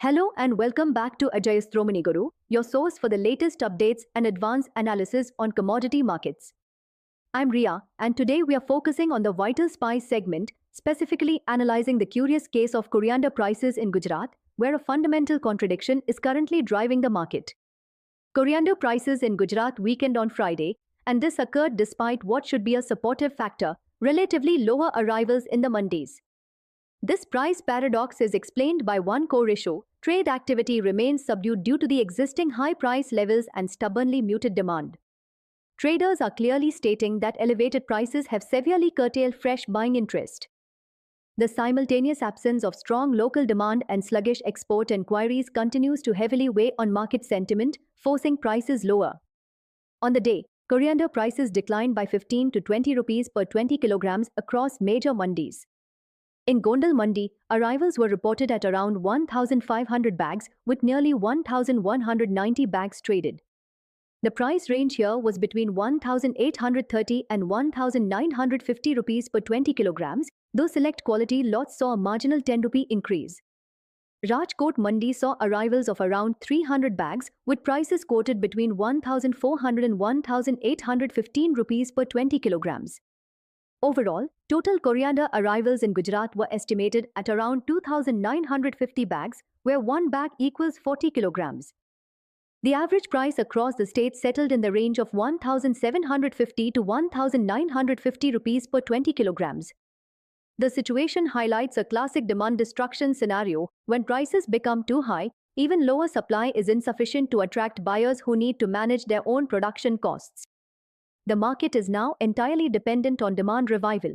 Hello and welcome back to Ajayasthomani Guru, your source for the latest updates and advanced analysis on commodity markets. I'm Ria, and today we are focusing on the vital spice segment, specifically analyzing the curious case of coriander prices in Gujarat, where a fundamental contradiction is currently driving the market. Coriander prices in Gujarat weakened on Friday, and this occurred despite what should be a supportive factor, relatively lower arrivals in the mandis. This price paradox is explained by one core issue: trade activity remains subdued due to the existing high price levels and stubbornly muted demand. Traders are clearly stating that elevated prices have severely curtailed fresh buying interest. The simultaneous absence of strong local demand and sluggish export inquiries continues to heavily weigh on market sentiment, forcing prices lower. On the day, coriander prices declined by 15 to 20 rupees per 20 kilograms across major mandis. In Gondal Mandi, arrivals were reported at around 1,500 bags, with nearly 1,190 bags traded. The price range here was between 1,830 and 1,950 rupees per 20 kilograms, though select quality lots saw a marginal 10 rupee increase. Rajkot Mandi saw arrivals of around 300 bags, with prices quoted between 1,400 and 1,815 rupees per 20 kilograms. Overall, total coriander arrivals in Gujarat were estimated at around 2,950 bags, where one bag equals 40 kilograms. The average price across the state settled in the range of 1,750 to 1,950 rupees per 20 kilograms. The situation highlights a classic demand destruction scenario. When prices become too high, even lower supply is insufficient to attract buyers who need to manage their own production costs. The market is now entirely dependent on demand revival.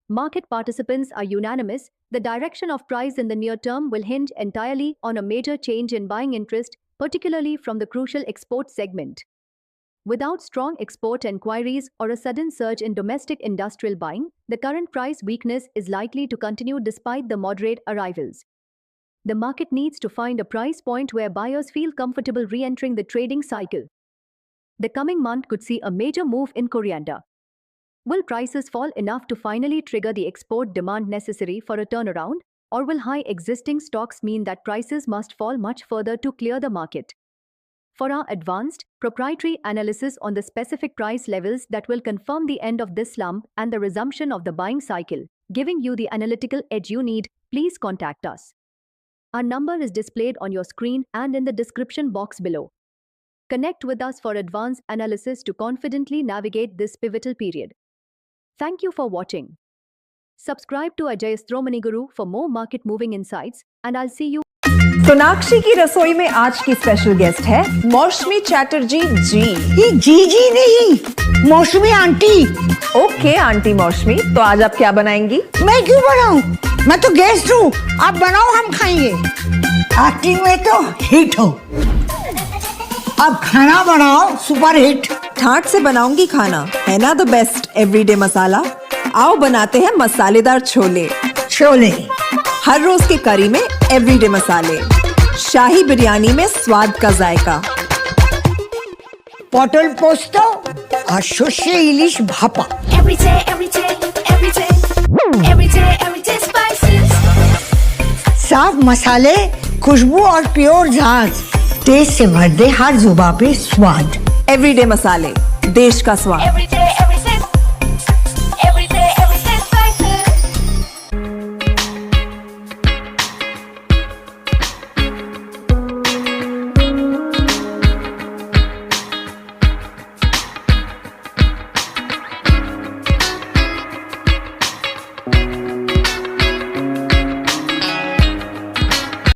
Market participants are unanimous: the direction of price in the near term will hinge entirely on a major change in buying interest, particularly from the crucial export segment. Without strong export enquiries or a sudden surge in domestic industrial buying, the current price weakness is likely to continue despite the moderate arrivals. The market needs to find a price point where buyers feel comfortable re-entering the trading cycle. The coming month could see a major move in coriander. Will prices fall enough to finally trigger the export demand necessary for a turnaround, or will high existing stocks mean that prices must fall much further to clear the market? For our advanced, proprietary analysis on the specific price levels that will confirm the end of this slump and the resumption of the buying cycle, giving you the analytical edge you need, please contact us. Our number is displayed on your screen and in the description box below. Connect with us for advanced analysis to confidently navigate this pivotal period. Thank you for watching. Subscribe to Ajayasthomani Guru for more market-moving insights, and I'll see you. Sonakshi की रसोई में आज की special guest है मौसमी चैटर्जी जी। ये जी नहीं, मौसमी आंटी। ओके आंटी मौसमी, तो आज आप क्या बनाएंगी? मैं क्यों बनाऊं? मैं तो गेस्ट हूँ, आप बनाओ, हम खाएंगे। एक्टिंग में तो हिट हो, अब खाना बनाओ सुपर हिट। ठाट से बनाऊंगी खाना, है ना द बेस्ट एवरीडे मसाला। आओ बनाते हैं मसालेदार छोले। छोले हर रोज की करी में एवरीडे मसाले, शाही बिरयानी में स्वाद का जायका। पटल पोस्तो और सर्षे इलिश भापा। साफ मसाले, खुशबू और प्योर झांझ, टेस्ट से भर दे हर जुबान पे स्वाद। एवरीडे मसाले, देश का स्वाद।